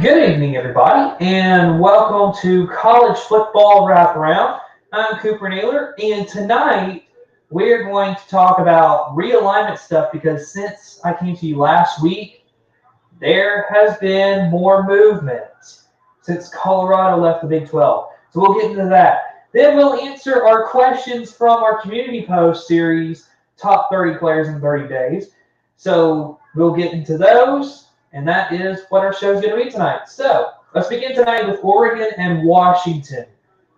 Good evening, everybody, and welcome to College Football Wraparound. I'm Cooper Naylor, and tonight we're going to talk about realignment stuff because since I came to you last week, there has been more movement since Colorado left the Big 12. So we'll get into that. Then we'll answer our questions from our community post series, Top 30 Players in 30 Days. So we'll get into those. And that is what our show is going to be tonight. So let's begin tonight with Oregon and Washington.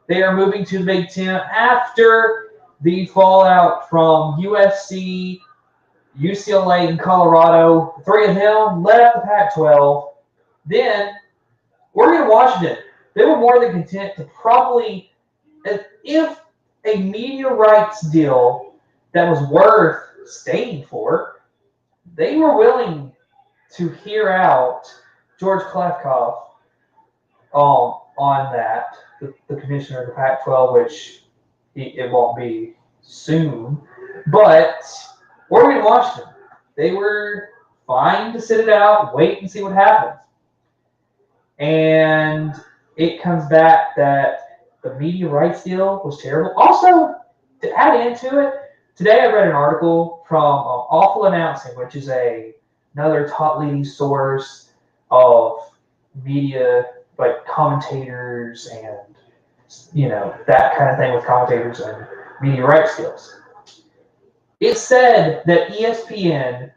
They are moving to the Big Ten after the fallout from USC, UCLA, and Colorado. The three of them left the Pac-12. Then Oregon and Washington, they were more than content to probably, if a media rights deal that was worth staying for, they were willing to hear out George Kliavkoff on that, the commissioner of the Pac-12, which it won't be soon. But Oregon and Washington, they were fine to sit it out, wait and see what happens. And it comes back that the media rights deal was terrible. Also, to add into it, today I read an article from Awful Announcing, which is another top leading source of media, like commentators and, that kind of thing with commentators and media rights skills. It said that ESPN,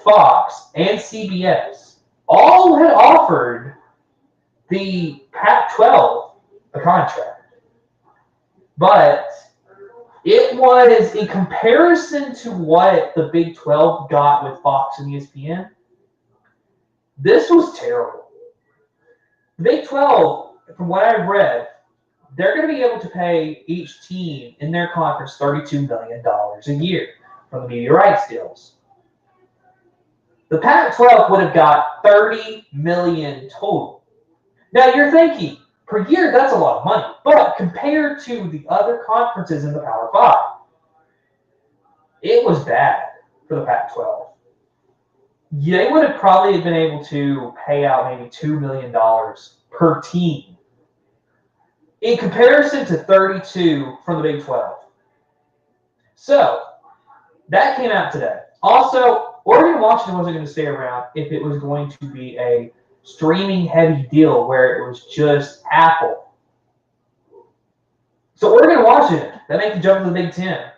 Fox, and CBS all had offered the Pac-12 a contract. But it was, in comparison to what the Big 12 got with Fox and ESPN, this was terrible. The Big 12, from what I've read, they're going to be able to pay each team in their conference $32 million a year from the media rights deals. The Pac-12 would have got $30 million total. Now you're thinking, per year, that's a lot of money. But compared to the other conferences in the Power 5, it was bad for the Pac-12. They would have probably been able to pay out maybe $2 million per team in comparison to 32 from the Big 12. So that came out today. Also, Oregon and Washington wasn't going to stay around if it was going to be a streaming heavy deal where it was just Apple. So Oregon and Washington, that make the jump to the Big Ten.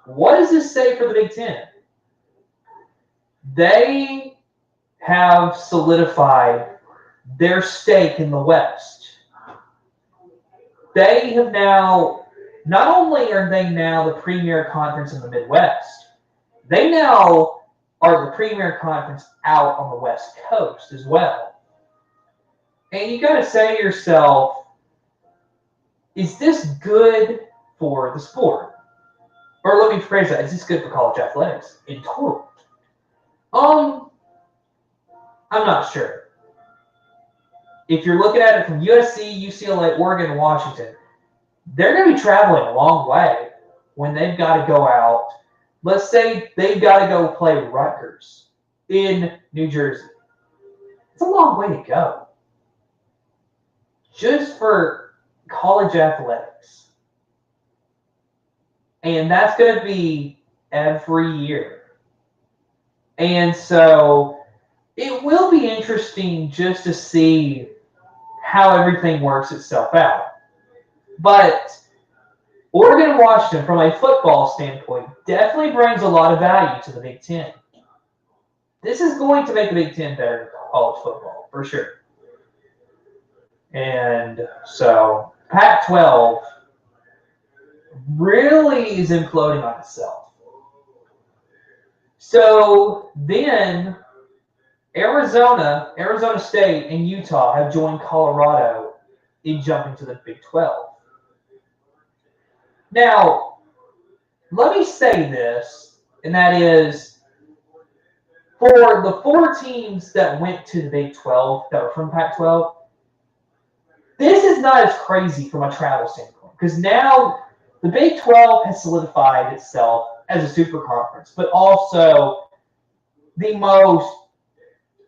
What does this say for the Big Ten? They have solidified their stake in the West. They have now, not only are they now the premier conference in the Midwest, they now are the premier conference out on the West Coast as well. And you got to say to yourself, is this good for the sport? Or let me phrase that, is this good for college athletics in total? I'm not sure. If you're looking at it from USC, UCLA, Oregon, and Washington, they're going to be traveling a long way when they've got to go out. Let's say they've got to go play Rutgers in New Jersey. It's a long way to go. Just for college athletics. And that's going to be every year. And so it will be interesting just to see how everything works itself out. But Oregon and Washington, from a football standpoint, definitely brings a lot of value to the Big Ten. This is going to make the Big Ten better than college football, for sure. And so Pac-12 really is imploding on itself. So then Arizona State, and Utah have joined Colorado in jumping to the Big 12. Now, let me say this, and that is, for the 4 teams that went to the Big 12 that were from Pac-12, this is not as crazy from a travel standpoint, because now the Big 12 has solidified itself as a super conference, but also the most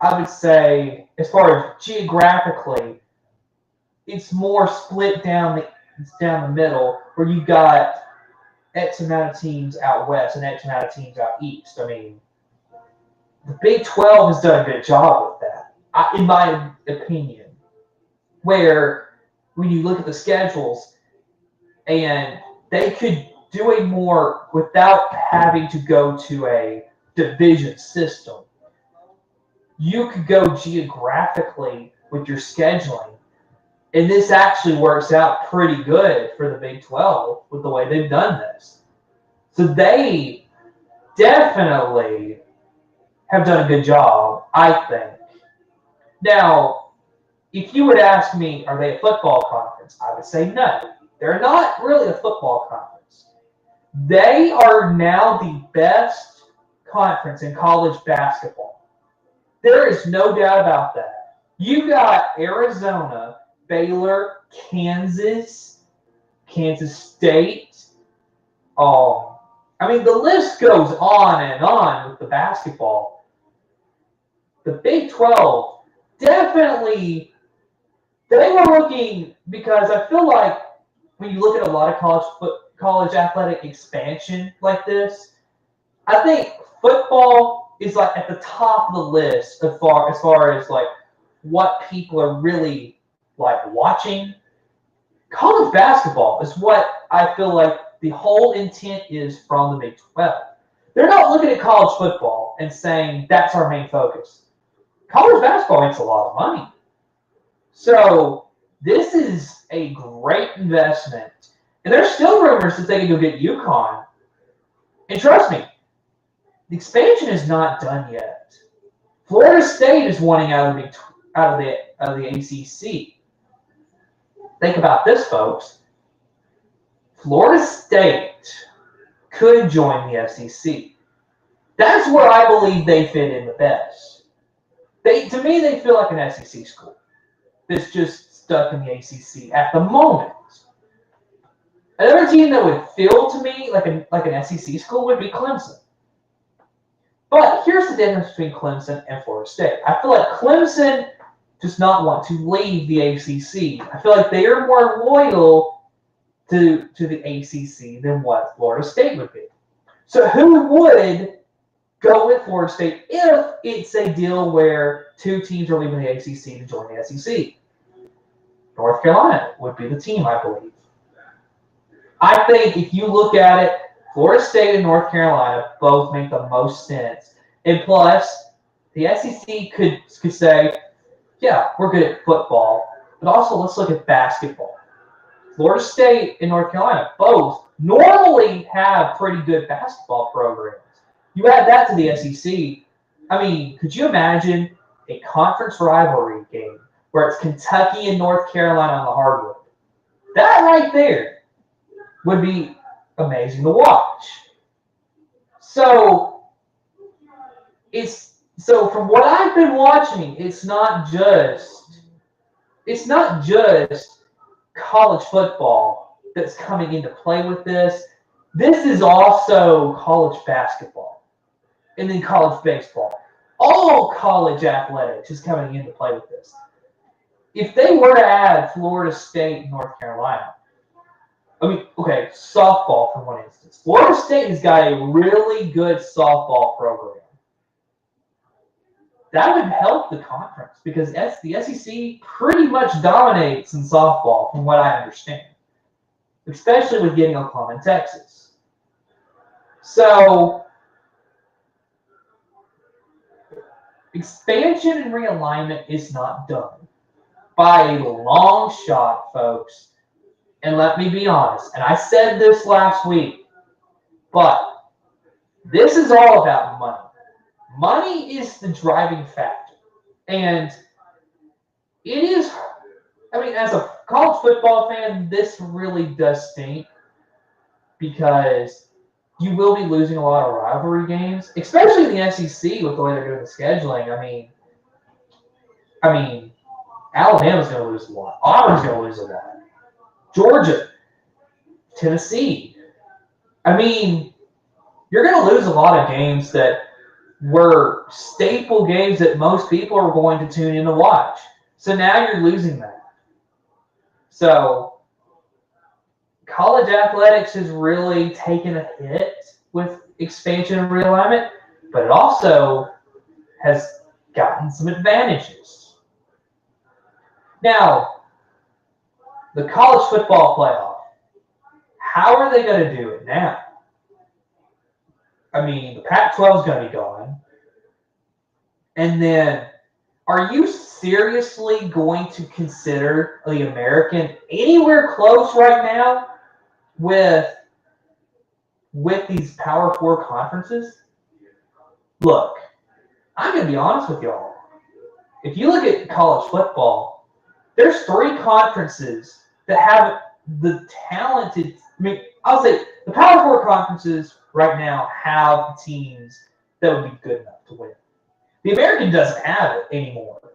I would say, as far as geographically, it's more split down the middle, where you got X amount of teams out west and X amount of teams out east. I mean, the Big 12 has done a good job with that, in my opinion. Where when you look at the schedules, and they could do a more without having to go to a division system. You could go geographically with your scheduling, and this actually works out pretty good for the Big 12 with the way they've done this. So they definitely have done a good job, I think. Now, if you would ask me, are they a football conference? I would say no. They're not really a football conference. They are now the best conference in college basketball. There is no doubt about that. You got Arizona, Baylor, Kansas State. I mean, the list goes on and on with the basketball. The Big 12 definitely, they were looking, because I feel like when you look at a lot of college athletic expansion like this, I think football is like at the top of the list as far as like what people are really like watching. College basketball is what I feel like the whole intent is from the Big 12. They're not looking at college football and saying that's our main focus. College basketball makes a lot of money. So this is a great investment. And there's still rumors that they can go get UConn. And trust me, the expansion is not done yet. Florida State is wanting out of the ACC. Think about this, folks. Florida State could join the SEC. That's where I believe they fit in the best. To me, they feel like an SEC school that's just stuck in the ACC at the moment. Another team that would feel to me like an SEC school would be Clemson. But here's the difference between Clemson and Florida State. I feel like Clemson does not want to leave the ACC. I feel like they are more loyal to the ACC than what Florida State would be. So who would go with Florida State if it's a deal where two teams are leaving the ACC to join the SEC? North Carolina would be the team, I believe. I think if you look at it, Florida State and North Carolina both make the most sense. And plus, the SEC could say, yeah, we're good at football, but also let's look at basketball. Florida State and North Carolina both normally have pretty good basketball programs. You add that to the SEC. I mean, could you imagine a conference rivalry game where it's Kentucky and North Carolina on the hardwood? That right there would be amazing to watch. So from what I've been watching, it's not just college football that's coming into play with this. This is also college basketball, and then college baseball. All college athletics is coming into play with this. If they were to add Florida State and North Carolina, okay, softball for one instance. Florida State has got a really good softball program. That would help the conference because the SEC pretty much dominates in softball from what I understand, especially with getting Oklahoma and Texas. So expansion and realignment is not done by a long shot, folks. And let me be honest, and I said this last week, but this is all about money. Money is the driving factor. And it is, as a college football fan, this really does stink because you will be losing a lot of rivalry games, especially in the SEC with the way they're doing the scheduling. I mean, Alabama's going to lose a lot. Auburn's going to lose a lot. Georgia, Tennessee. You're going to lose a lot of games that were staple games that most people are going to tune in to watch. So now you're losing that. So college athletics has really taken a hit with expansion and realignment, but it also has gotten some advantages. Now, the college football playoff, how are they going to do it now? I mean, the Pac-12 is going to be gone. And then, are you seriously going to consider the American anywhere close right now with these Power 4 conferences? Look, I'm going to be honest with y'all. If you look at college football, there's 3 conferences that have the talented. I mean, I'll say the Power 4 conferences right now have teams that would be good enough to win. The American doesn't have it anymore.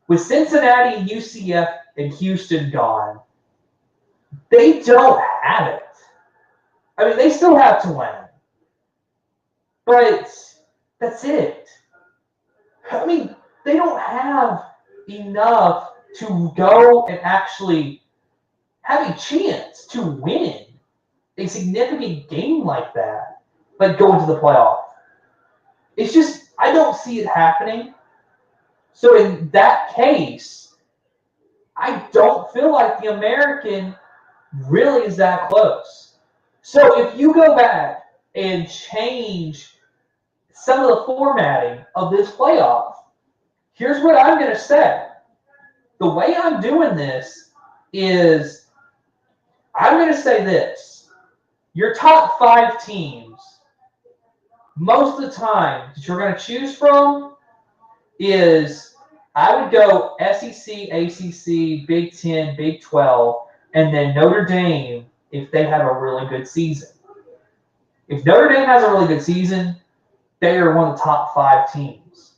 With Cincinnati, UCF, and Houston gone, they don't have it. I mean, they still have Tulane, but that's it. I mean, they don't have enough to go and actually have a chance to win a significant game like that, like go into the playoff. It's just, I don't see it happening. So in that case, I don't feel like the American really is that close. So if you go back and change some of the formatting of this playoff, here's what I'm going to say. The way I'm doing this is I'm going to say this. Your top 5 teams, most of the time that you're going to choose from is, I would go SEC, ACC, Big 10, Big 12, and then Notre Dame if they have a really good season. If Notre Dame has a really good season, they are one of the top 5 teams.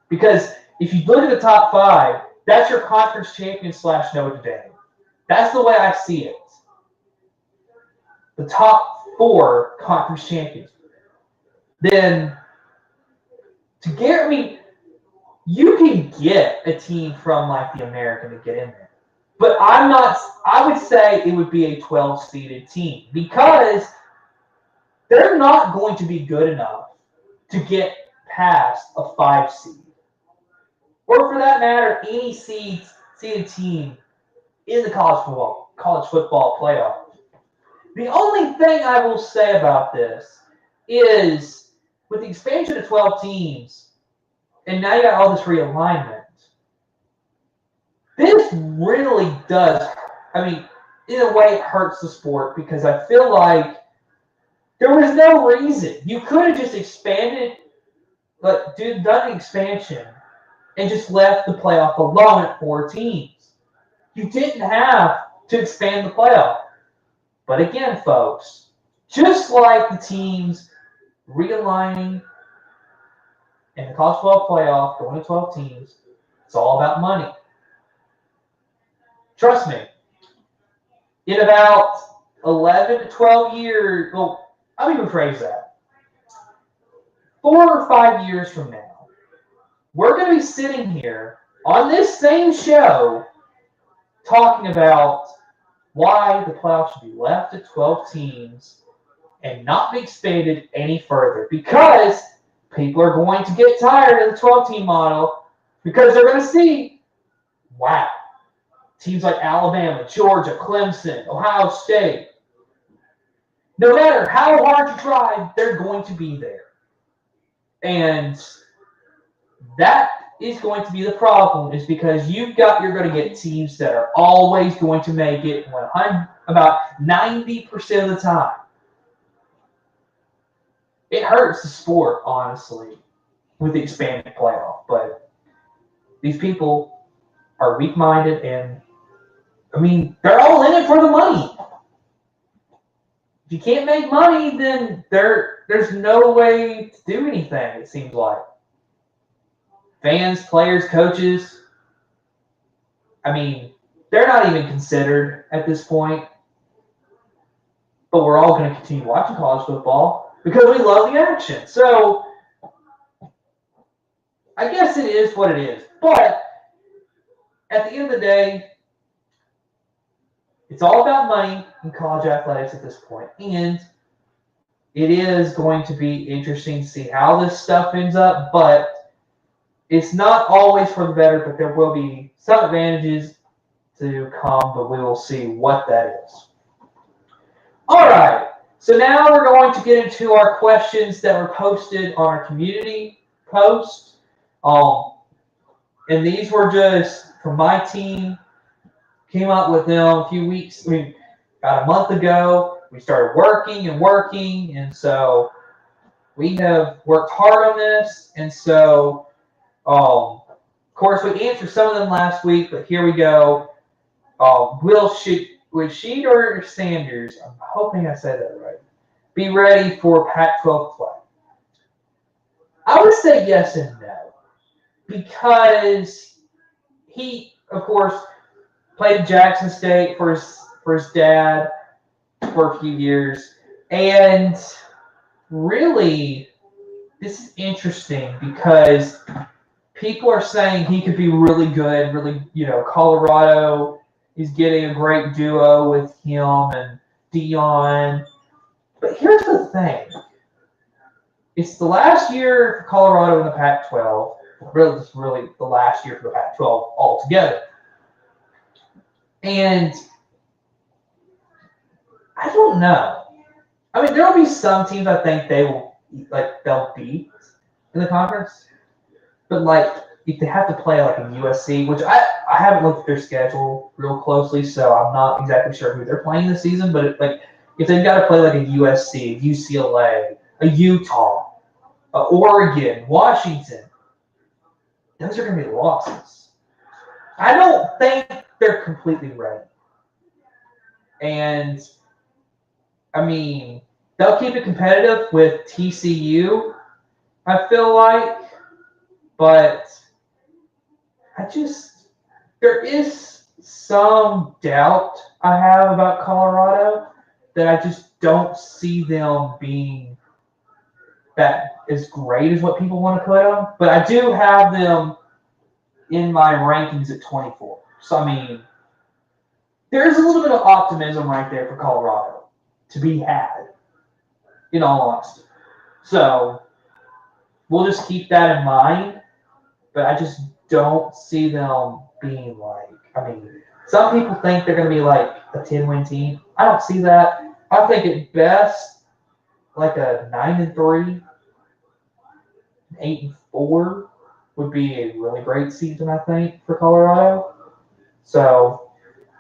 Because if you look at the top 5, that's your conference champion / Notre Dame. That's the way I see it. The top 4 conference champions. Then, to get me, you can get a team from like the American to get in there. But I would say it would be a 12-seeded team because they're not going to be good enough to get past a 5 seed. Or for that matter, any seeded team in the college football playoff. The only thing I will say about this is with the expansion to 12 teams, and now you got all this realignment, this really does, I mean, in a way it hurts the sport because I feel like there was no reason. You could have just expanded, done the expansion and just left the playoff alone at 4 teams. You didn't have to expand the playoff. But again, folks, just like the teams realigning and the college football playoff going to 12 teams, it's all about money. Trust me, in about 11 to 12 years, well, I'll even rephrase that. 4 or 5 years from now, we're going to be sitting here on this same show talking about why the playoffs should be left at 12 teams and not be expanded any further. Because people are going to get tired of the 12-team model because they're going to see, wow, teams like Alabama, Georgia, Clemson, Ohio State, no matter how hard you try, they're going to be there. And that is going to be the problem, is because you're going to get teams that are always going to make it about 90% of the time. It hurts the sport, honestly, with the expanded playoff. But these people are weak-minded, and, I mean, they're all in it for the money. If you can't make money, then there's no way to do anything, it seems like. Fans, players, coaches, I mean, they're not even considered at this point. But we're all going to continue watching college football because we love the action. So I guess it is what it is. But at the end of the day, it's all about money in college athletics at this point. And it is going to be interesting to see how this stuff ends up. But it's not always for the better, but there will be some advantages to come, but we will see what that is. All right. So now we're going to get into our questions that were posted on our community post. And these were just from my team. Came up with them about a month ago. We started working, and so we have worked hard on this. And so, of course, we answered some of them last week, but here we go. Will Sheed or Sanders? I'm hoping I said that right. Be ready for Pac-12 play. I would say yes and no, because he, of course, played at Jackson State for his dad for a few years, and really, this is interesting because people are saying he could be really good. Really, Colorado is getting a great duo with him and Deion. But here's the thing. It's the last year for Colorado in the Pac-12. Really, it's really the last year for the Pac-12 altogether. And I don't know. I mean, there will be some teams I think they'll beat in the conference. But if they have to play like a USC, which I haven't looked at their schedule real closely, so I'm not exactly sure who they're playing this season. But if they've got to play like a USC, UCLA, a Utah, Oregon, Washington, those are going to be losses. I don't think they're completely ready. And, I mean, they'll keep it competitive with TCU, I feel like. But there is some doubt I have about Colorado that I just don't see them being that as great as what people want to put them. But I do have them in my rankings at 24. So, I mean, there's a little bit of optimism right there for Colorado to be had, in all honesty. So, we'll just keep that in mind. But I just don't see them being some people think they're going to be like a 10-win team. I don't see that. I think at best, like a 9-3, 8-4 would be a really great season, I think, for Colorado. So,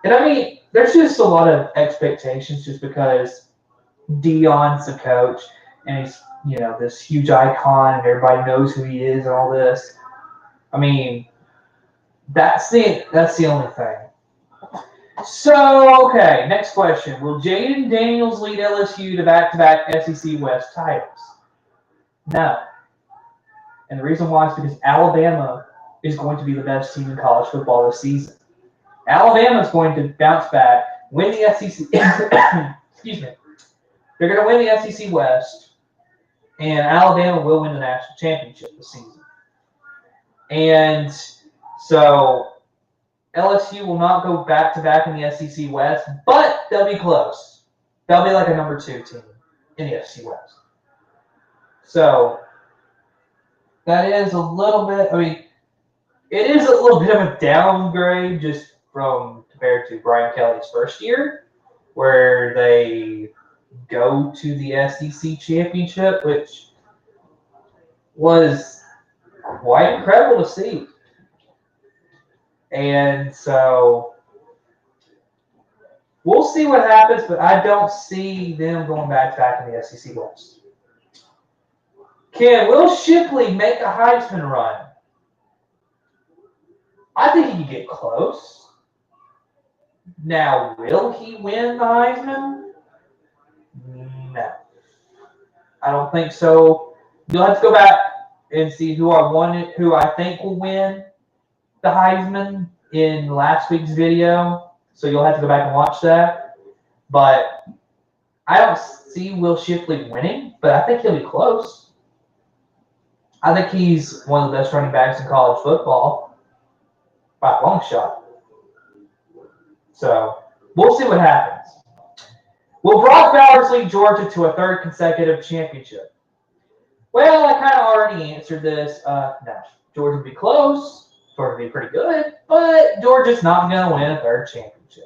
and I mean, there's just a lot of expectations just because Deion's the coach and he's, this huge icon and everybody knows who he is and all this. I mean, that's the only thing. So, okay, next question. Will Jaden Daniels lead LSU to back-to-back SEC West titles? No. And the reason why is because Alabama is going to be the best team in college football this season. Alabama is going to bounce back, win the SEC. Excuse me. They're going to win the SEC West, and Alabama will win the national championship this season. And so LSU will not go back-to-back in the SEC West, but they'll be close. They'll be like a number 2 team in the SEC West. So that is a little bit, it is a little bit of a downgrade just compared to Brian Kelly's first year, where they go to the SEC championship, which was quite incredible to see. And so we'll see what happens, but I don't see them going back in the SEC West. Can Will Shipley make a Heisman run? I think he can get close. Now, will he win the Heisman? No. I don't think so. You'll have to go back and see who I think will win the Heisman in last week's video. So you'll have to go back and watch that. But I don't see Will Shipley winning, but I think he'll be close. I think he's one of the best running backs in college football by a long shot. So we'll see what happens. Will Brock Bowers lead Georgia to a third consecutive championship? Well, I kind of already answered this. No, Georgia would be close. Georgia would be pretty good, but Georgia's not going to win a third championship.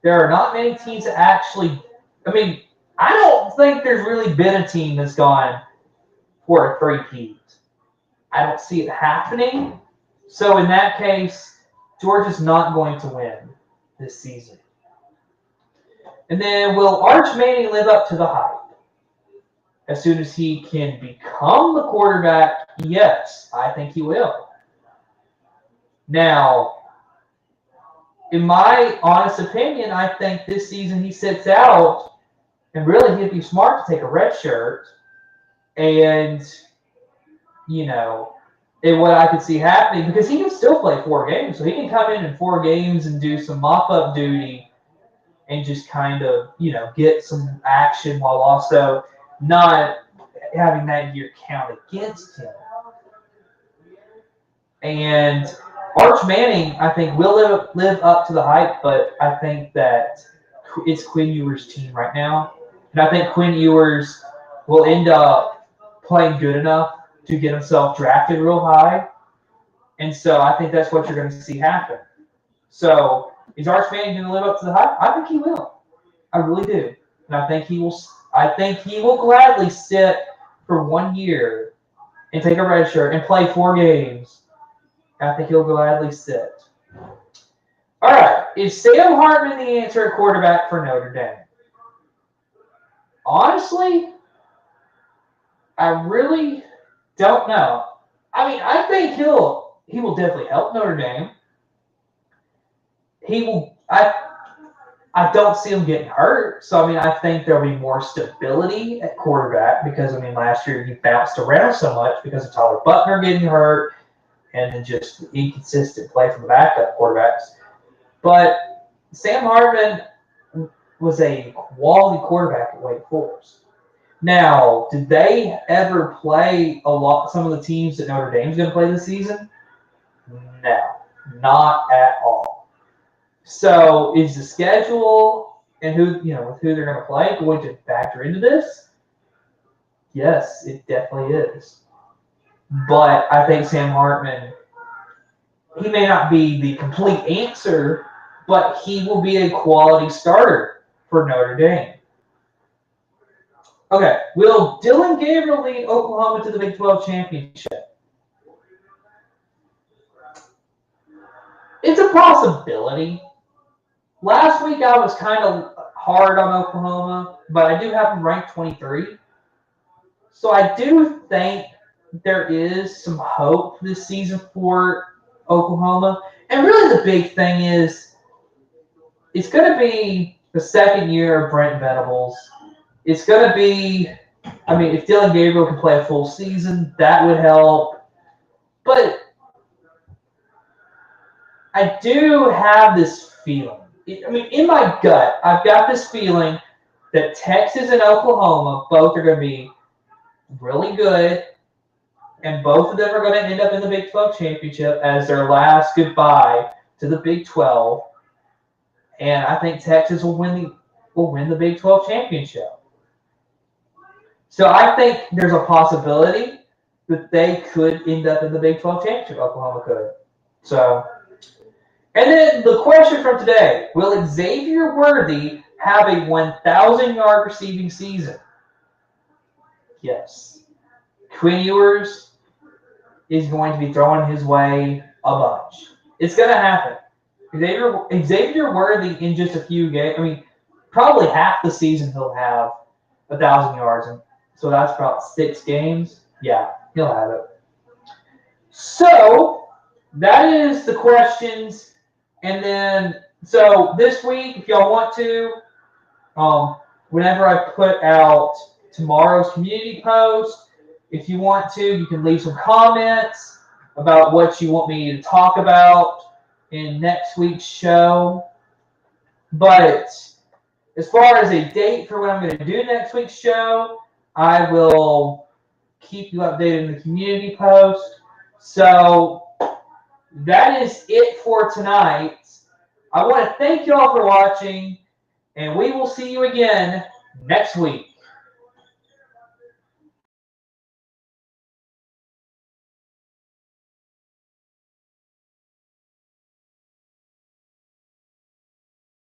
There are not many teams that actually. I mean, I don't think there's really been a team that's gone for a three-peat. I don't see it happening. So in that case, Georgia's not going to win this season. And then will Arch Manning live up to the hype? As soon as he can become the quarterback, yes, I think he will. Now, in my honest opinion, I think this season he sits out, and really he'd be smart to take a red shirt. And, and what I could see happening, because he can still play 4 games, so he can come in 4 games and do some mop-up duty and just kind of, get some action while also not having that year count against him. And Arch Manning, I think, will live up to the hype, but I think that it's Quinn Ewers' team right now. And I think Quinn Ewers will end up playing good enough to get himself drafted real high. And so I think that's what you're going to see happen. So is Arch Manning going to live up to the hype? I think he will. I really do. And I think he will gladly sit for 1 year and take a red shirt and play 4 games. I think he'll gladly sit. All right. Is Sam Hartman the answer at quarterback for Notre Dame? Honestly, I really don't know. I mean, I think he will definitely help Notre Dame. He will. I don't see him getting hurt. So, I mean, I think there'll be more stability at quarterback because, I mean, last year he bounced around so much because of Tyler Buckner getting hurt and then just inconsistent play from the backup quarterbacks. But Sam Hartman was a quality quarterback at Wake Forest. Now, did they ever play some of the teams that Notre Dame's going to play this season? No, not at all. So is the schedule and with who they're going to play going to factor into this? Yes, it definitely is. But I think Sam Hartman, he may not be the complete answer, but he will be a quality starter for Notre Dame. Okay, will Dylan Gabriel lead Oklahoma to the Big 12 championship? It's a possibility. Last week I was kind of hard on Oklahoma, but I do have them ranked 23. So I do think there is some hope this season for Oklahoma. And really the big thing is it's going to be the second year of Brent Venables. It's going to be, I mean, if Dylan Gabriel can play a full season, that would help. But I do have this feeling. I mean, in my gut, I've got this feeling that Texas and Oklahoma both are going to be really good, and both of them are going to end up in the Big 12 championship as their last goodbye to the Big 12. And I think Texas will win the Big 12 championship. So I think there's a possibility that they could end up in the Big 12 championship. Oklahoma could. So. And then the question from today, will Xavier Worthy have a 1,000-yard receiving season? Yes. Quinn Ewers is going to be throwing his way a bunch. It's going to happen. Xavier Worthy in just a few games, I mean, probably half the season he'll have 1,000 yards. And so that's about 6 games. Yeah, he'll have it. So that is the questions. And then, so this week, if y'all want to, whenever I put out tomorrow's community post, if you want to, you can leave some comments about what you want me to talk about in next week's show. But as far as a date for when I'm going to do next week's show, I will keep you updated in the community post. So that is it for tonight. I want to thank you all for watching, and we will see you again next week.